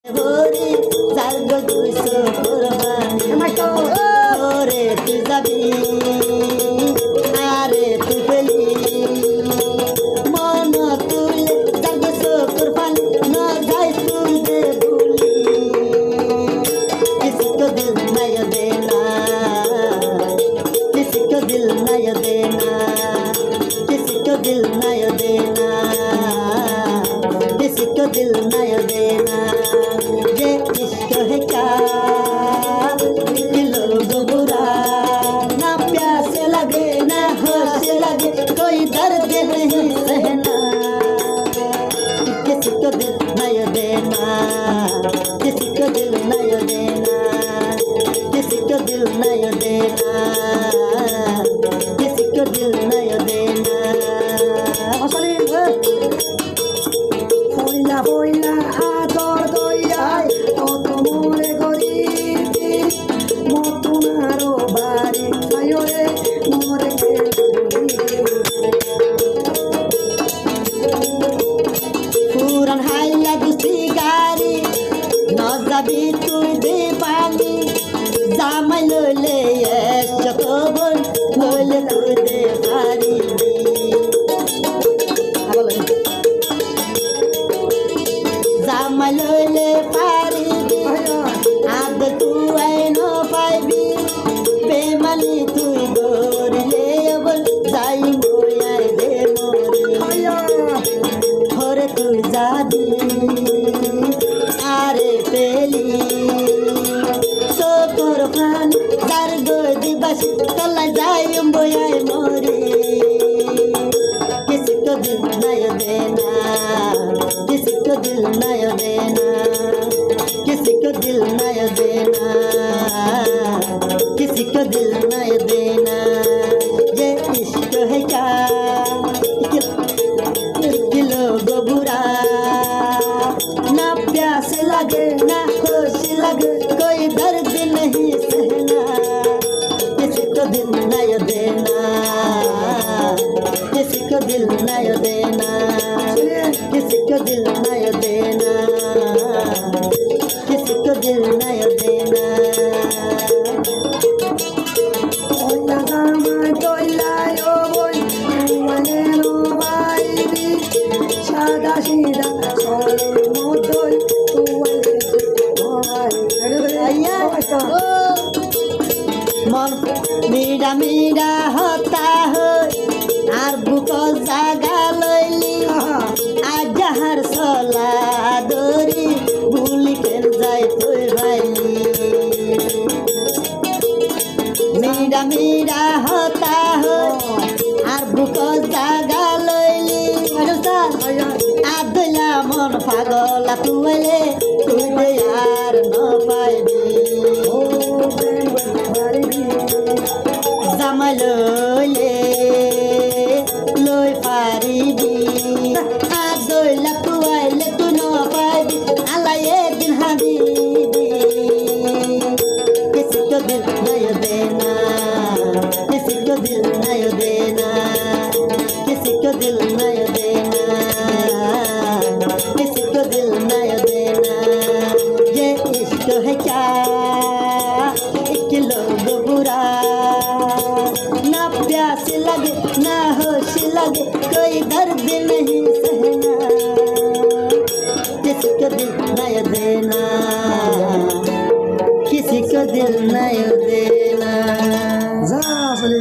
ভরি যার গো দুইশো কোরবানি ওরে তুই যাবি আরে তুই পেলি মন তুলে যার গো কোরবানি না যাই তুই দে ভুলি किसी को दिल नहीं देना किसी को दिल नहीं देना किसी को दिल नहीं देना किसी को दिल नहीं देना ये इश्क है क्या लोग बुरा ना प्यास लगे ना होश लगे कोई दर्द नहीं सहना किसी को दिल नहीं देना किसी को दिल नहीं देना किसी को दिल नहीं देना किसी को दिल नहीं देना বইলা বইলা আদর দইয়াই কত মোরে গরিবি মতন আরো বাড়ি খাইরে মোরে পুরান হাইলা দুসি গাড়ি ন যাবি তুই দে পানি জামাই লইলে একশত বোন লইলে তুই দে পারি জামাই লইলে পারিবি আদ তুই ন পাইবি বেমানি তুই গরিলে বল যাই মোয়াই দে মরি ঘরে তুই যাবি আরে পেলি সকর খান যার গদি বাসি তলা যাই বয়াই মরি किसी को दिल नहीं देना किसी को दिल नहीं देना किसी को दिल नहीं देना किसी को दिल नहीं देना ये इश्क है क्या कि लोग बुरा ना प्यास लगे ना होश लगे कोई दर्द नहीं सहना किसी को दिल नहीं देना किसी को दिल नहीं देना किसी को दिल नहीं देना किसी को दिल नहीं देना বইলা জামাই দইলাই ও বই মনেরো বাইবি সাদা সিধা সরল মতই मन मीडा मीडा होता हो আর বুক জাগা লইলি আজ হার সলা দরি ভুলি কেন যাই তুই ভাইলি मीडा मीडा होता हो আর বুক জাগা লইলি আদলা মন পাগলা তুইলে তুই দে আর ন পাইবি জামাই লইলে লই পারিবি আর দইলা তুইলে তুই ন পাইবি আল্লাহ একদিন হাদিবি किसी को दिल नहीं देना किसी को दिल नहीं देना किसी को दिल नहीं देना किसी को दिल नहीं देना ये इश्क है क्या कि लोग बुरा ना प्यास लगे ना होश लगे कोई दर्द नहीं सहना किसी को दिल नहीं देना किसी को दिल नहीं देना যা আসলে